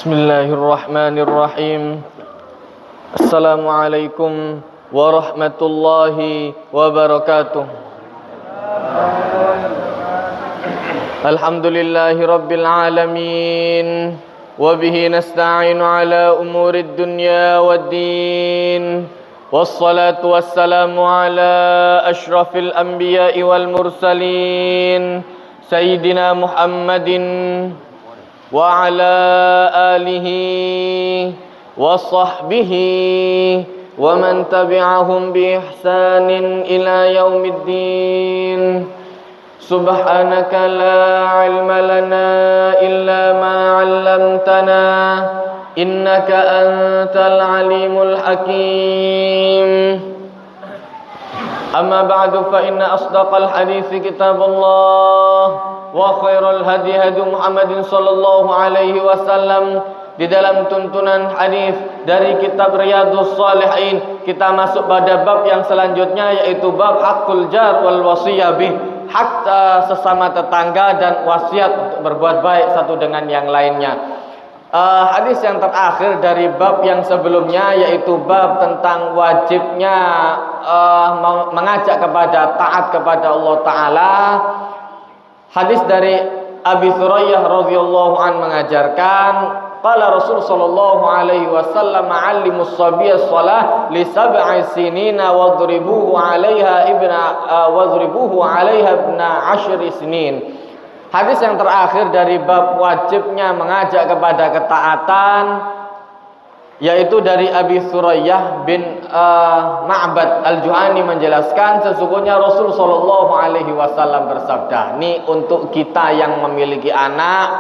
Bismillahirrahmanirrahim. Assalamualaikum warahmatullahi wabarakatuh. Alhamdulillahi rabbil alamin. Wabihi nasta'inu ala umurid dunya waddin. Wassalatu wassalamu ala ashrafil anbiya'i wal mursalin Sayyidina Muhammadin wa ala alihi wa sahbihi wa man tabi'ahum bi ihsanin ila yaumiddin. Subhanaka la ilma lana illa ma 'allamtana innaka antal alimul hakim. Amma ba'du fa inna asdaqal hadithi kitabullah wa khairal hadi hadi Muhammadin sallallahu alaihi wasallam. Di dalam tuntunan hadis dari kitab Riyadhus Shalihin, kita masuk pada bab yang selanjutnya, yaitu bab hakul jar wal wasiyah bih, hak sesama tetangga dan wasiat untuk berbuat baik satu dengan yang lainnya. Hadis yang terakhir dari bab yang sebelumnya, yaitu bab tentang wajibnya mengajak kepada taat kepada Allah Ta'ala. Hadis dari Abi Thurayyah radhiyallahu an mengajarkan, qala Rasul sallallahu alaihi wasallam, 'allimus sabiyya shalah li sab'i sinina wadribuhu 'alaiha ibna 10 sinin. Hadis yang terakhir dari bab wajibnya mengajak kepada ketaatan, yaitu dari Abi Thurayyah bin Ma'bad Al-Juhani menjelaskan, sesungguhnya Rasul sallallahu alaihi wasallam bersabda, ini untuk kita yang memiliki anak,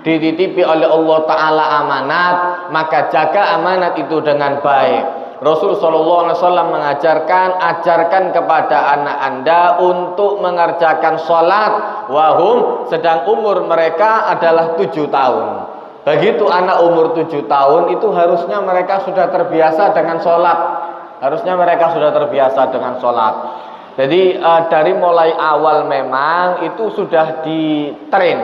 dititipi oleh Allah Ta'ala amanat, maka jaga amanat itu dengan baik. Rasul sallallahu alaihi wasallam mengajarkan, ajarkan kepada anak Anda untuk mengerjakan sholat wahum, sedang umur mereka adalah 7 tahun. Begitu anak umur 7 tahun itu harusnya mereka sudah terbiasa dengan sholat. Harusnya mereka sudah terbiasa dengan sholat. Jadi dari mulai awal memang itu sudah ditrain,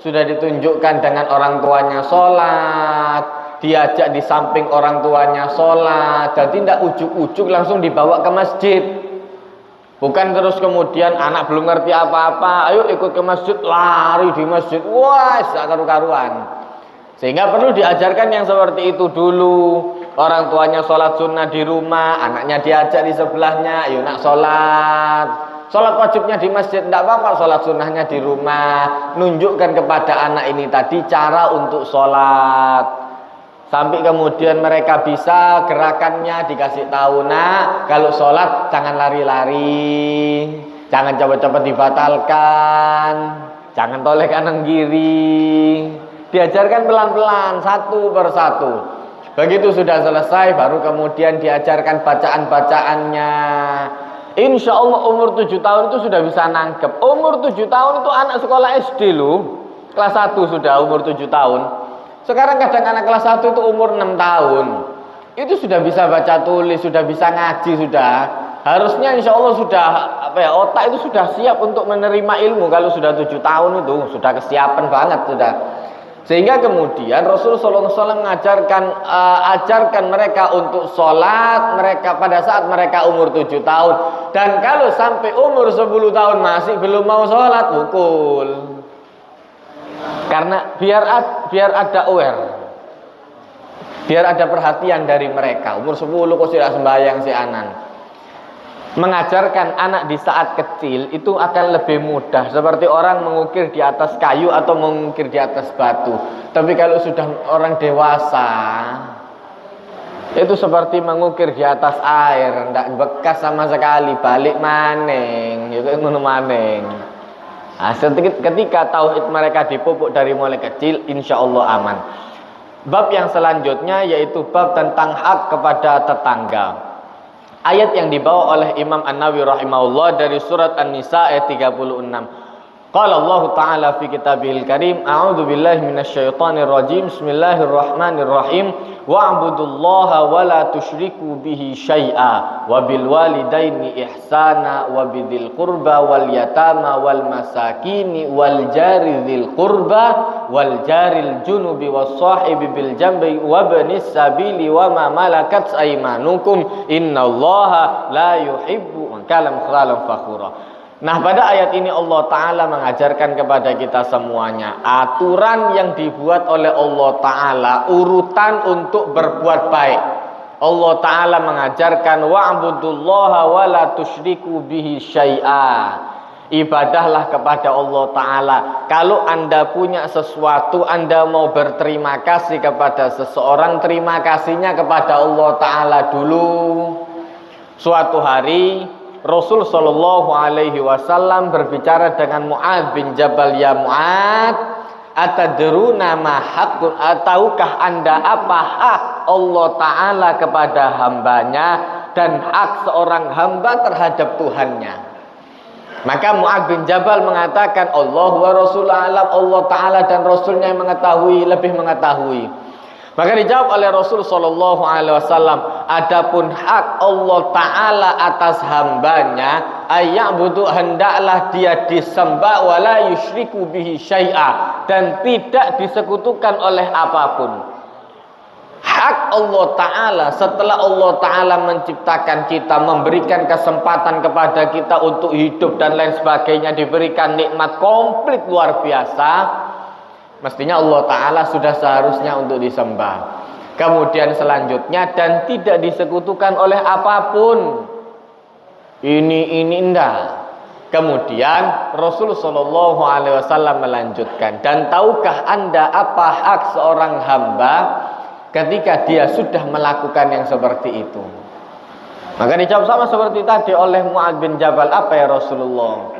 sudah ditunjukkan dengan orang tuanya sholat, diajak di samping orang tuanya sholat. Jadi tidak ujuk-ujuk langsung dibawa ke masjid. Bukan terus kemudian anak belum ngerti apa-apa, ayo ikut ke masjid, lari di masjid, wah karu-karuan. Sehingga perlu diajarkan yang seperti itu dulu. Orang tuanya sholat sunnah di rumah, anaknya diajak di sebelahnya, ayo nak sholat. Sholat wajibnya di masjid, tidak apa-apa, sholat sunnahnya di rumah. Nunjukkan kepada anak ini tadi cara untuk sholat. Sampai kemudian mereka bisa gerakannya, dikasih tahu, nak kalau sholat jangan lari-lari, jangan cepat-cepat dibatalkan, jangan toleh kanan kiri. Diajarkan pelan-pelan, satu persatu. Begitu sudah selesai, baru kemudian diajarkan bacaan-bacaannya. Insya Allah umur 7 tahun itu sudah bisa nangkep. Umur 7 tahun itu anak sekolah SD loh. Kelas 1 sudah umur 7 tahun. Sekarang kadang anak kelas 1 itu umur 6 tahun. Itu sudah bisa baca tulis, sudah bisa ngaji, sudah. Harusnya insya Allah sudah otak itu sudah siap untuk menerima ilmu. Kalau sudah 7 tahun itu sudah kesiapan banget sudah. Sehingga kemudian Rasulullah SAW mengajarkan ajarkan mereka untuk sholat mereka pada saat mereka umur 7 tahun. Dan kalau sampai umur 10 tahun masih belum mau sholat, pukul. Karena biar ada aware, biar ada perhatian dari mereka. Umur 10 kok sudah sembahyang si anak. Mengajarkan anak di saat kecil itu akan lebih mudah, seperti orang mengukir di atas kayu atau mengukir di atas batu. Tapi kalau sudah orang dewasa, itu seperti mengukir di atas air, tidak bekas sama sekali, balik maning, itu ngono maning. Nah, ketika tauhid mereka dipupuk dari mulai kecil, insya Allah aman. Bab yang selanjutnya yaitu bab tentang hak kepada tetangga. Ayat yang dibawa oleh Imam An-Nawawi rahimahullah dari surat An-Nisa ayat 36. Qala Allah Ta'ala fi kitabihil karim, a'udzu billahi minasyaitonir rajim. Bismillahirrahmanirrahim. Wa'budullaha wa la tusyriku bihi syai'a wa bil walidaini ihsana wa bidzil qurba wal yatama wal masakini wal jari dzil qurba wal jaril junubi was sahibi bil jambi wa ibnis sabili wa ma malakat aymanukum innallaha la yuhibbu kalam fakhura. Nah, pada ayat ini Allah Ta'ala mengajarkan kepada kita semuanya aturan yang dibuat oleh Allah Ta'ala, urutan untuk berbuat baik. Allah Ta'ala mengajarkan wa'budullaha wa la tusyriku bihi syai'a. Ibadahlah kepada Allah Ta'ala. Kalau Anda punya sesuatu, Anda mau berterima kasih kepada seseorang, terima kasihnya kepada Allah Ta'ala dulu. Suatu hari Rasul Shallallahu Alaihi Wasallam berbicara dengan Mu'adz bin Jabal, ya Mu'adz, atadruna ma haqqun, tahukah Anda apa hak Allah Ta'ala kepada hambanya dan hak seorang hamba terhadap Tuhannya? Maka Mu'adz bin Jabal mengatakan, Allah wa Rasul alam, Allah Ta'ala dan Rasulnya yang mengetahui, lebih mengetahui. Maka dijawab oleh Rasul Shallallahu Alaihi Wasallam, adapun hak Allah Ta'ala atas hambanya, ayya'budu, hendaklah dia disembah, wala yusyriku bihi syai'a, dan tidak disekutukan oleh apapun. Hak Allah Ta'ala setelah Allah Ta'ala menciptakan kita, memberikan kesempatan kepada kita untuk hidup dan lain sebagainya, diberikan nikmat komplit luar biasa, mestinya Allah Ta'ala sudah seharusnya untuk disembah. Kemudian selanjutnya, dan tidak disekutukan oleh apapun. Ini enggak. Kemudian Rasul Shallallahu Alaihi Wasallam melanjutkan, dan tahukah Anda apa hak seorang hamba ketika dia sudah melakukan yang seperti itu? Maka dijawab sama seperti tadi oleh Mu'adz bin Jabal, apa ya Rasulullah?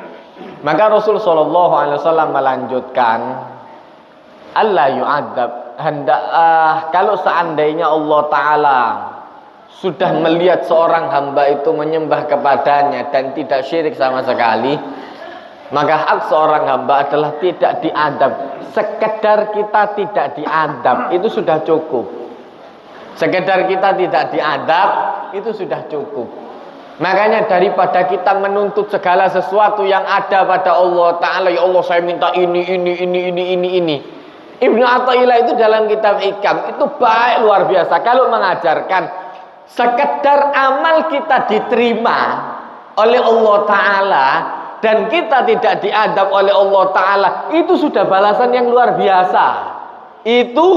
Maka Rasul Shallallahu Alaihi Wasallam melanjutkan, Allah yu'adzab, kalau seandainya Allah Ta'ala sudah melihat seorang hamba itu menyembah kepadanya dan tidak syirik sama sekali, maka hak seorang hamba adalah tidak diadab. Sekedar kita tidak diadab itu sudah cukup. Sekedar kita tidak diadab itu sudah cukup. Makanya daripada kita menuntut segala sesuatu yang ada pada Allah Ta'ala, ya Allah saya minta ini. Ibnu Athaillah itu dalam kitab Hikam itu baik luar biasa. Kalau mengajarkan sekedar amal kita diterima oleh Allah Ta'ala dan kita tidak diadab oleh Allah Ta'ala, itu sudah balasan yang luar biasa. Itu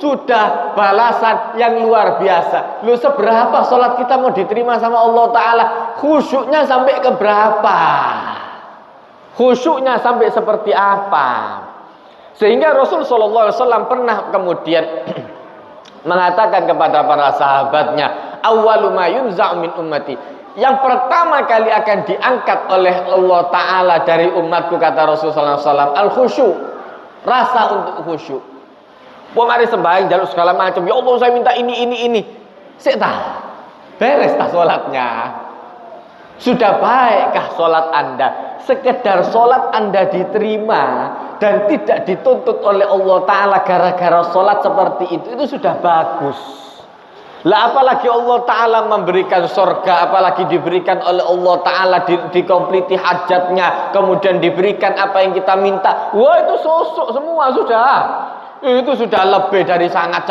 sudah balasan yang luar biasa. Lu seberapa sholat kita mau diterima sama Allah Ta'ala? Khusyuknya sampai ke berapa? Khusyuknya sampai seperti apa? Sehingga Rasul Shallallahu Alaihi Wasallam pernah kemudian mengatakan kepada para sahabatnya, awwalu ma yunza'u min ummati, yang pertama kali akan diangkat oleh Allah Ta'ala dari umatku, kata Rasul Shallallahu Alaihi Wasallam, al-khusyuk, rasa untuk khusyuk. Mari sembahyang jaluk segala macam, ya Allah saya minta ini. Seta, beres tak sholatnya? Sudah baikkah sholat Anda? Sekedar sholat Anda diterima dan tidak dituntut oleh Allah Ta'ala gara-gara sholat seperti itu sudah bagus. Lah apalagi Allah Ta'ala memberikan surga, apalagi diberikan oleh Allah Ta'ala dikompliti hajatnya, kemudian diberikan apa yang kita minta. Wah, itu sosok semua sudah. Itu sudah lebih dari sangat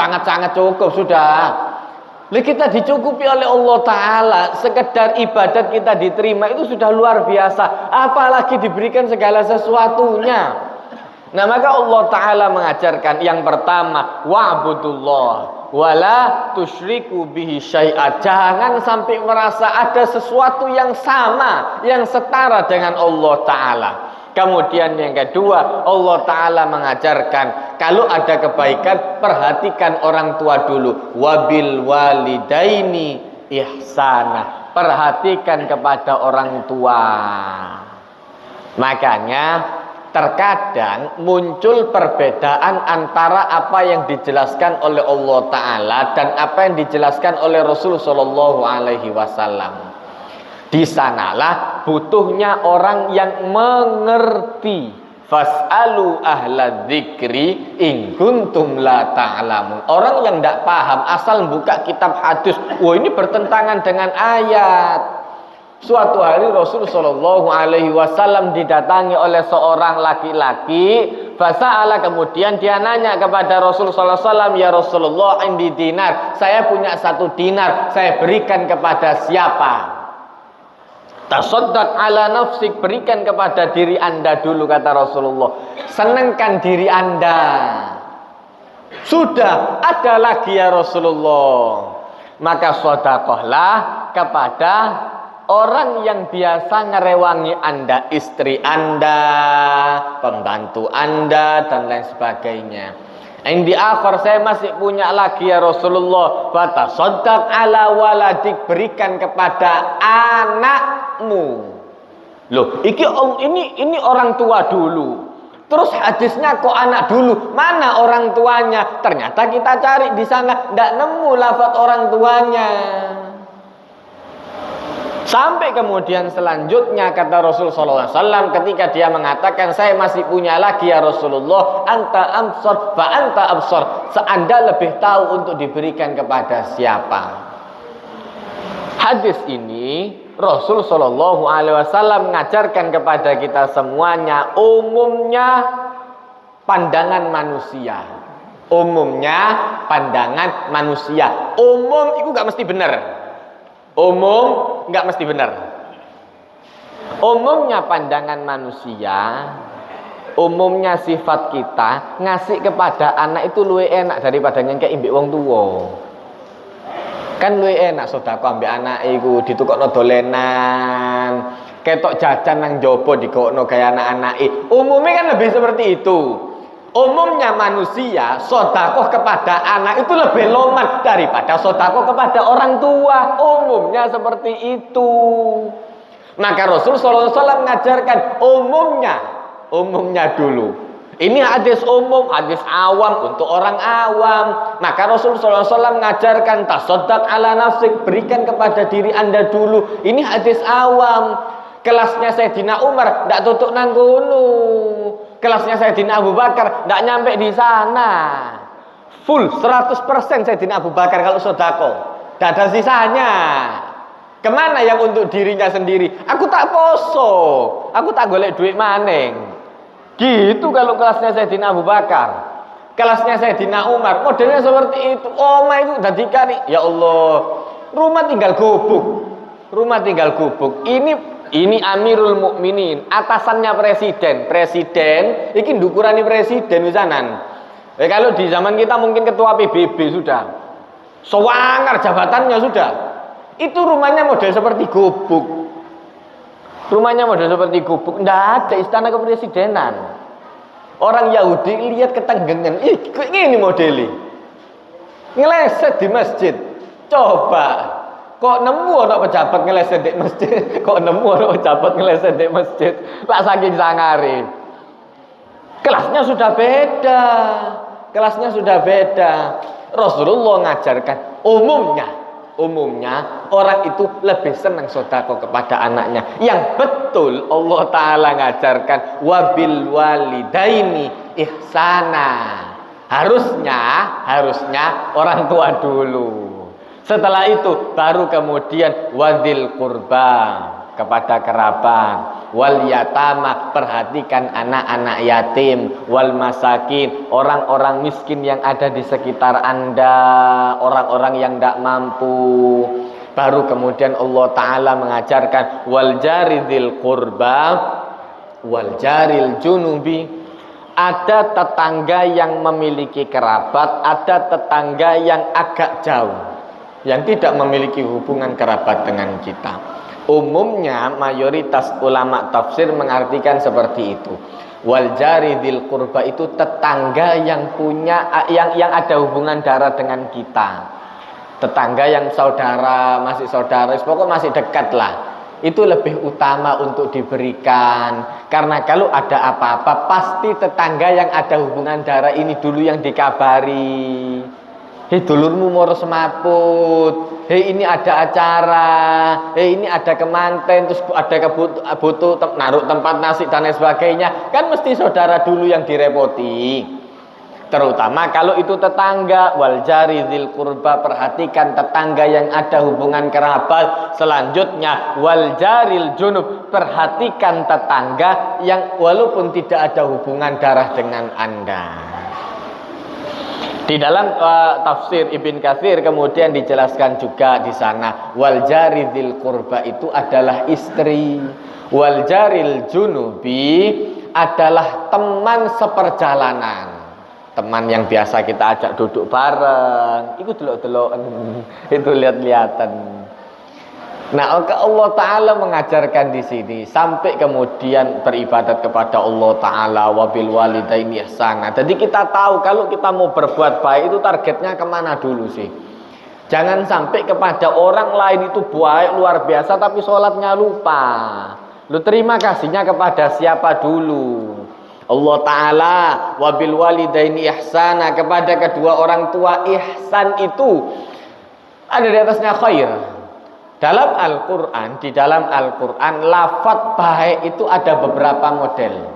cukup sudah. Lalu kita dicukupi oleh Allah Ta'ala, sekedar ibadat kita diterima itu sudah luar biasa, apalagi diberikan segala sesuatunya. Nah, maka Allah Ta'ala mengajarkan yang pertama, wa'budullah wala tusyriku bihi syai'a, jangan sampai merasa ada sesuatu yang sama, yang setara dengan Allah Ta'ala. Kemudian yang kedua, Allah Ta'ala mengajarkan kalau ada kebaikan, perhatikan orang tua dulu. Wabil walidaini ihsana, perhatikan kepada orang tua. Makanya terkadang muncul perbedaan antara apa yang dijelaskan oleh Allah Ta'ala dan apa yang dijelaskan oleh Rasul Shallallahu Alaihi Wasallam. Di sanalah butuhnya orang yang mengerti Fas'alu ahla dzikri in kuntum la ta'lamun. Orang yang tidak paham asal buka kitab hadis, wah ini bertentangan dengan ayat. Suatu hari Rasul sallallahu alaihi wasallam didatangi oleh seorang laki-laki, fasa'ala, kemudian dia nanya kepada Rasul sallallahu alaihi wasallam, ya Rasulullah, indi dinar, saya punya 1 dinar, saya berikan kepada siapa? Tasaddaq ala nafsik, berikan kepada diri anda dulu, kata Rasulullah. Senangkan diri anda. Sudah, ada lagi ya Rasulullah. Maka sedekahlah kepada orang yang biasa ngerewangi anda, istri anda, pembantu anda, dan lain sebagainya. Yang di akhir, saya masih punya lagi ya Rasulullah. Fatasaddaq ala waladik, berikan kepada anakmu. Loh, ini orang tua dulu. Terus hadisnya kok anak dulu? Mana orang tuanya? Ternyata kita cari di sana tidak nemu lafaz orang tuanya. Sampai kemudian selanjutnya kata Rasul sallallahu alaihi wasallam ketika dia mengatakan, saya masih punya lagi ya Rasulullah, anta absar fa anta absar, Anda lebih tahu untuk diberikan kepada siapa. Hadis ini Rasul sallallahu alaihi wasallam mengajarkan kepada kita semuanya, umumnya pandangan manusia. Umumnya pandangan manusia. Umum itu gak mesti benar. Umum nggak mesti benar. Umumnya pandangan manusia, umumnya sifat kita ngasih kepada anak itu luwih enak daripada ngekek mbek wong tuwa. Kan luwih enak sedekah mbek anak iku ditukokno dolenan, ketok jajan nang jaba digokno gaya anak-anake. Umumnya kan lebih seperti itu. Umumnya manusia sedekah kepada anak itu lebih loman daripada sedekah kepada orang tua. Umumnya seperti itu. Maka Rasul sallallahu alaihi wasallam mengajarkan umumnya dulu. Ini hadis umum, hadis awam untuk orang awam. Maka Rasul sallallahu alaihi wasallam mengajarkan tasaddaq ala nafsik, berikan kepada diri anda dulu. Ini hadis awam. Kelasnya Sayyidina Umar ndak tutuk nang kono. Kelasnya Sayyidina Abu Bakar ndak nyampe di sana. Full 100% Sayyidina Abu Bakar kalau sedekah. Ndak ada sisanya. Kemana yang untuk dirinya sendiri? Aku tak poso, aku tak golek duit maning. Gitu kalau kelasnya Sayyidina Abu Bakar. Kelasnya Sayyidina Umar modelnya seperti itu. Oma itu dadi kari. Ya Allah, rumah tinggal gubuk. Rumah tinggal gubuk. Ini Amirul Mukminin, atasannya presiden, iki ndukurane presiden wisanan. Kalau di zaman kita mungkin ketua PBB sudah. Sewangar jabatannya sudah. Itu rumahnya model seperti gubuk. Rumahnya model seperti gubuk, ndak ada istana kepresidenan. Orang Yahudi lihat ketenggengan, ini modelnya. Ngeleset di masjid. Coba. Kok nemu ana pejabat ngeleset di masjid? Kok nemu ana pejabat ngeleset di masjid? Lah saking sangare. Kelasnya sudah beda. Kelasnya sudah beda. Rasulullah ngajarkan umumnya orang itu lebih senang sedekah kepada anaknya. Yang betul Allah taala ngajarkan wabil walidaini ihsana. Harusnya orang tua dulu. Setelah itu baru kemudian wadil qurba, kepada kerabat, wal yatama, perhatikan anak-anak yatim, wal masakin, orang-orang miskin yang ada di sekitar Anda, orang-orang yang tidak mampu. Baru kemudian Allah Ta'ala mengajarkan wal jaridil qurba wal jaril junubi. Ada tetangga yang memiliki kerabat, ada tetangga yang agak jauh, yang tidak memiliki hubungan kerabat dengan kita. Umumnya mayoritas ulama tafsir mengartikan seperti itu. Wal jaridil qurba itu tetangga yang punya yang ada hubungan darah dengan kita. Tetangga yang masih saudara, pokoknya masih dekat lah. Itu lebih utama untuk diberikan. Karena kalau ada apa-apa pasti tetangga yang ada hubungan darah ini dulu yang dikabari. Hei dulurmu moro semaput, hei ini ada acara, hei ini ada kemanten, terus ada butuh naruh tempat nasi dan lain sebagainya. Kan mesti saudara dulu yang direpoti. Terutama kalau itu tetangga, wal jari dzil qurba, perhatikan tetangga yang ada hubungan kerabat. Selanjutnya wal jaril junub, perhatikan tetangga yang walaupun tidak ada hubungan darah dengan Anda. Di dalam tafsir Ibn Katsir kemudian dijelaskan juga di sana wal jari dzil qurba itu adalah istri, wal jaril junubi adalah teman seperjalanan. Teman yang biasa kita ajak duduk bareng, itu delok-deloken, itu lihat-lihatan. Nah, Allah Ta'ala mengajarkan di sini sampai kemudian beribadat kepada Allah Ta'ala wabil walidaini ihsana. Jadi kita tahu kalau kita mau berbuat baik itu targetnya kemana dulu sih. Jangan sampai kepada orang lain itu baik luar biasa tapi sholatnya lupa. Lu terima kasihnya kepada siapa dulu? Allah Ta'ala wabil walidaini ihsana, kepada kedua orang tua ihsan itu ada di atasnya khair. Dalam Al-Quran, di dalam Al-Quran lafaz baik itu ada beberapa model.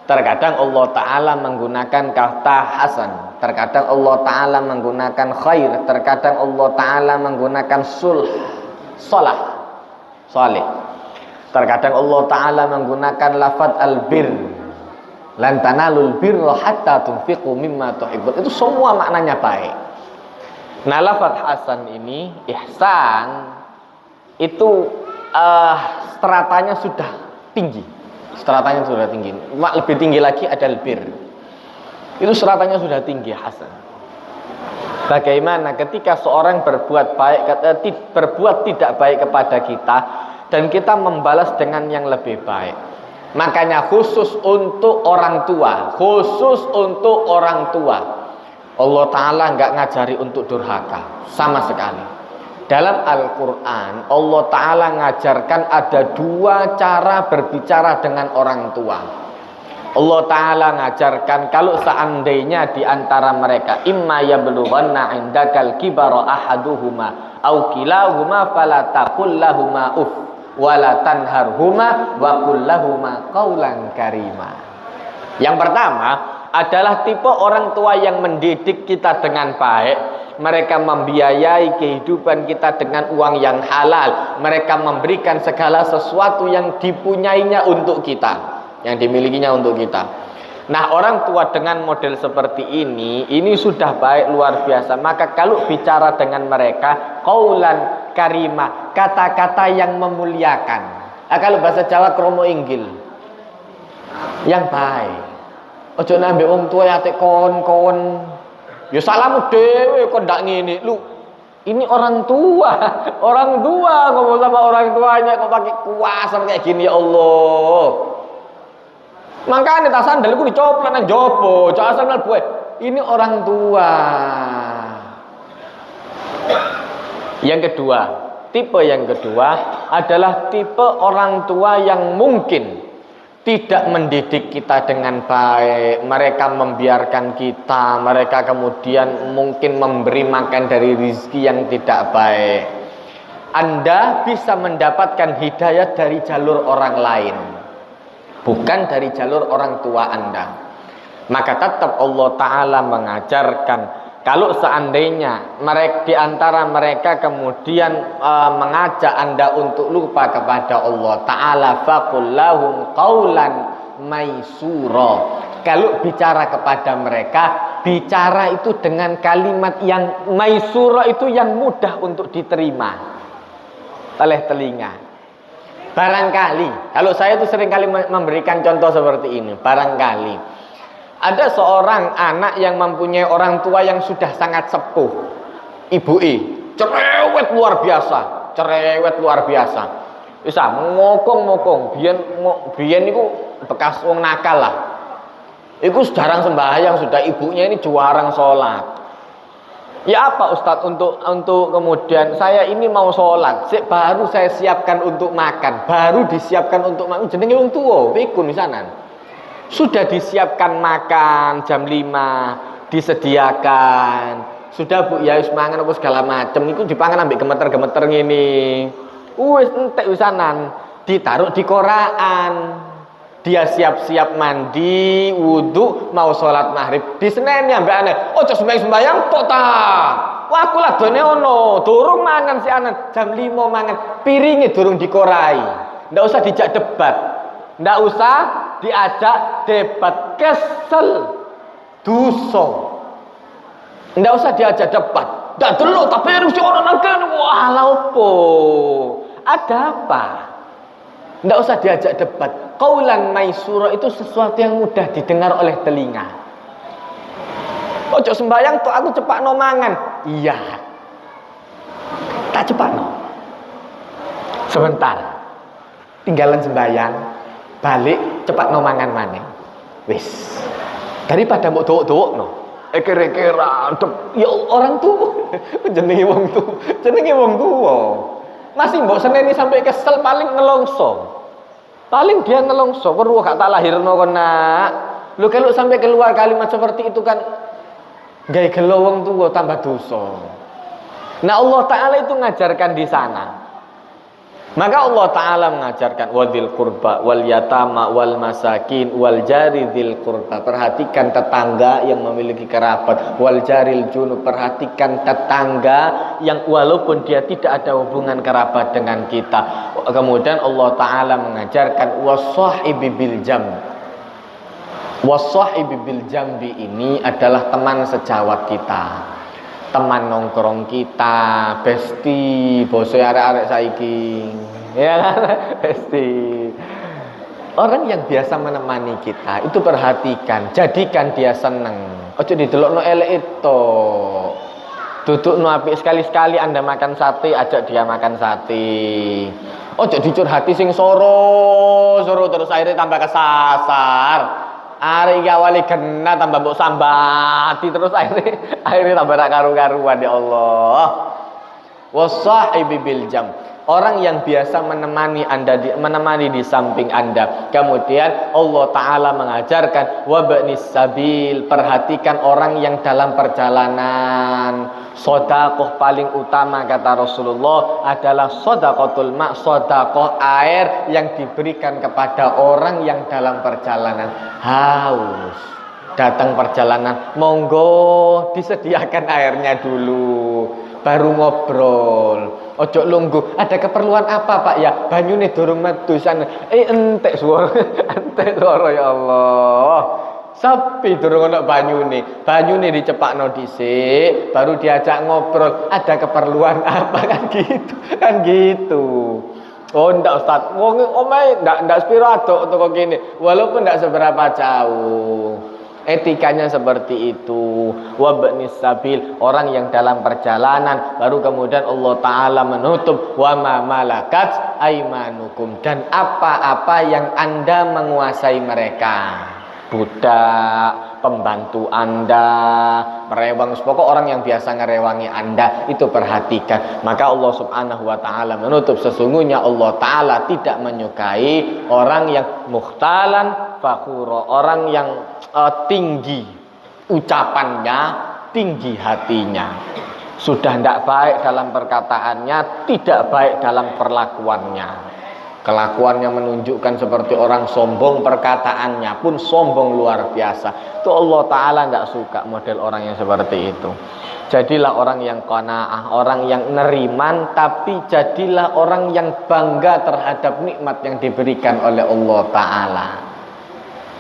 Terkadang Allah Ta'ala menggunakan kata hasan, terkadang Allah Ta'ala menggunakan khair, terkadang Allah Ta'ala menggunakan saleh. Terkadang Allah Ta'ala menggunakan lafaz al-bir, lan tanalul birra hatta tunfiqu mimma tuhibbun. Itu semua maknanya baik. Nah, lafaz hasan ini ihsan itu stratanya sudah tinggi. Stratanya sudah tinggi. Lebih tinggi lagi ada albir. Itu stratanya sudah tinggi hasan. Bagaimana ketika seorang berbuat baik, berbuat tidak baik kepada kita dan kita membalas dengan yang lebih baik. Makanya khusus untuk orang tua, Allah Ta'ala nggak ngajari untuk durhaka sama sekali. Dalam Al-Quran Allah Ta'ala ngajarkan ada dua cara berbicara dengan orang tua. Allah Ta'ala ngajarkan kalau seandainya di antara mereka imma yablughanna indakal kibara ahaduhuma au kilahuma fala taqul lahuma uff wala tanharhuma wa qul lahuma qaulan karima. Yang pertama adalah tipe orang tua yang mendidik kita dengan baik. Mereka membiayai kehidupan kita dengan uang yang halal. Mereka memberikan segala sesuatu yang dipunyainya untuk kita, yang dimilikinya untuk kita. Nah, orang tua dengan model seperti ini sudah baik luar biasa. Maka kalau bicara dengan mereka, qaulan karimah, kata-kata yang memuliakan. Kalau bahasa Jawa kromo inggil, yang baik. Ojo nambe wong tua ya tek kon. Ya salamu dewe kok ndak ngene. Lu ini orang tua ngomong sama orang tuanya kok pakai kuasa kayak gini ya Allah. Makanya tas sandal ku dicoplat nang jopo, jangan sandal gue. Ini orang tua. Tipe yang kedua adalah tipe orang tua yang mungkin tidak mendidik kita dengan baik. Mereka membiarkan kita, mereka kemudian mungkin memberi makan dari rezeki yang tidak baik. Anda bisa mendapatkan hidayah dari jalur orang lain, bukan dari jalur orang tua Anda. Maka tetap Allah Ta'ala mengajarkan kalau seandainya mereka di antara mereka kemudian mengajak Anda untuk lupa kepada Allah Ta'ala, faqul lahum qaulan maisura. Kalau bicara kepada mereka, bicara itu dengan kalimat yang maisura, itu yang mudah untuk diterima oleh telinga. Barangkali, kalau saya itu seringkali memberikan contoh seperti ini. Barangkali ada seorang anak yang mempunyai orang tua yang sudah sangat sepuh, cerewet luar biasa. Bisa ngokong, biyen niku bekas wong nakal lah. Iku jarang sembahyang, sudah ibunya ini jarang sholat. Ya apa Ustadz untuk kemudian saya ini mau sholat, baru saya siapkan untuk makan, baru disiapkan untuk makan. Jenenge wong tuwa, pikun misanan. Sudah disiapkan makan jam 5, disediakan. Sudah Bu, ya wis mangan apa segala macem niku dipangan ambek gemeter-gemeter ngene. Wis entek wisanan, ditaruh di koran. Dia siap-siap mandi, wudu, mau sholat maghrib. Diseneni ambek aneh. Ojo sembayang tok ta. Wah aku ladone ono, durung mangan si anan. Jam 5 mangan, piringe durung dikorai. Ndak usah dijak debat. Ndak usah diajak debat, kesel. Dosa. Ndak usah diajak debat. Ndak delok tapi harus ono nang kene. Wah, lha opo? Ada apa? Ndak usah diajak debat. Qaulan maisura itu sesuatu yang mudah didengar oleh telinga. Ojo sembayang tuh aku cepakno mangan. Iya. Tak cepakno. Sebentar. Tinggalan sembayang, balik cepakno mangan maneh. Wis. Daripada mbok dook-dookno. Eker-ekeran. Ya orang tuh jenenge wong tuh. Jenenge wong tuwa. Masih mbok seneni sampai kesel paling nelongso. Paling dia nelongso, weruh gak tak lahirno kon nak. Lu kalau sampai keluar kalimat seperti itu kan gawe gelo wong tuwa tambah dosa. Nah, Allah Taala itu ngajarkan di sana. Maka Allah Taala mengajarkan wadzil qurba wal yatama wal masakin wal jari dzil qurba. Perhatikan tetangga yang memiliki kerabat, wal jaril junub, perhatikan tetangga yang walaupun dia tidak ada hubungan kerabat dengan kita. Kemudian Allah Taala mengajarkan wassahibi bil jambi. Wassahibi bil jambi ini adalah teman sejawat kita. Teman nongkrong kita, besti, bose arek-arek saiki. Ya kan? Besti. Orang yang biasa menemani kita, itu perhatikan, jadikan dia seneng. Ojo didelokno elek itu. Dudukno apik, sekali-sekali Anda makan sate, ajak dia makan sate. Ojo dicurhati sing soro terus akhirnya tambah kesasar. Ari awale kena tambah mbok sambati terus akhirnya tambah ra karu-karuan ya Allah. Wassahibi bil jam. Orang yang biasa menemani Anda menemani di samping Anda. Kemudian Allah Taala mengajarkan wabnis sabil, perhatikan orang yang dalam perjalanan. Sedekah paling utama kata Rasulullah adalah sedaqatul ma, sedekah air yang diberikan kepada orang yang dalam perjalanan haus. Datang perjalanan, monggo disediakan airnya dulu, baru ngobrol. Ojo lungguh, ada keperluan apa Pak ya? Banyune durung metu sana. Entek suara, entek suara ya Allah. Sepi durung ana banyune. Banyune dicepakno dhisik, baru diajak ngobrol. Ada keperluan apa kan gitu? Kan gitu. Oh ndak Ustaz, wong omahe ndak sepiro aduk teko kene, walaupun ndak seberapa jauh. Etikanya seperti itu. Wabnis sabil, orang yang dalam perjalanan. Baru kemudian Allah Ta'ala menutup wa ma malakat aimanukum, dan apa-apa yang Anda menguasai mereka, budak, pembantu Anda, merewang, pokok orang yang biasa ngerewangi Anda, itu perhatikan. Maka Allah Subhanahu wa Ta'ala menutup, sesungguhnya Allah Ta'ala tidak menyukai orang yang mukhtalan fakhura, orang yang tinggi ucapannya, tinggi hatinya, sudah tidak baik dalam perkataannya, tidak baik dalam perlakuannya. Kelakuannya menunjukkan seperti orang sombong, perkataannya pun sombong luar biasa. Itu Allah Ta'ala tidak suka model orang yang seperti itu. Jadilah orang yang qanaah, orang yang neriman, tapi jadilah orang yang bangga terhadap nikmat yang diberikan oleh Allah Ta'ala.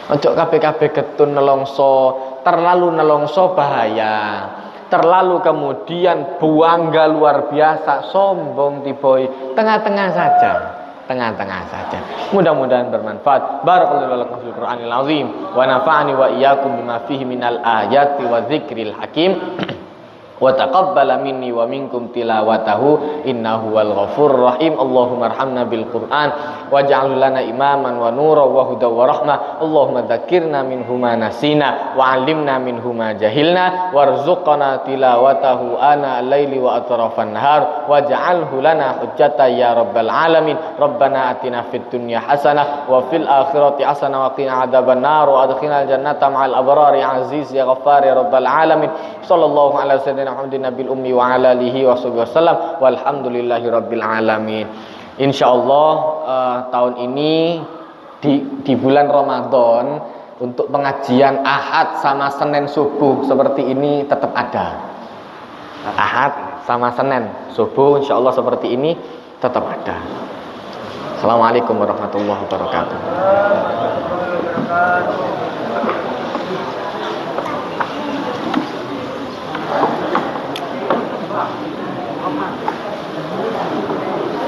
Ojo kabeh-kabeh getun nelongso, terlalu nelongso bahaya. Terlalu kemudian bangga luar biasa, sombong tiboi, tengah-tengah saja. Tengah-tengah saja. Mudah-mudahan bermanfaat. Barakallahu lakum fil Qur'anil azim wa nafa'ani wa iyyakum bima fihi minal ayati wa dzikril hakim. Wa taqabbala minni wa minkum tilawatahu innahu wal ghafurur rahim. Allahumma arhamna bil Qur'an waj'al lana imaman wa nura wa huda wa rahmah. Allahumma dzakirna minhu ma nasina wa 'allimna minhu ma jahilna warzuqna tilawatahu ana al-laili wa atrafan nahar waj'alhu lana hujjatan ya rabbal alamin. Rabbana atina fid dunya hasanah wa fil akhirati hasanah wa qina adzaban nar wa adkhilnal jannata ma'al abrar ya aziz ya ghaffar ya rabbal alamin. Sallallahu alaihi wasallam nabiyana Muhammadin nabil ummi wa ala alihi wasallam walhamdulillahirabbil alamin. Insyaallah tahun ini di bulan Ramadan untuk pengajian Ahad sama Senin subuh seperti ini tetap ada. Ahad sama Senin subuh insyaallah seperti ini tetap ada. Assalamualaikum warahmatullahi wabarakatuh.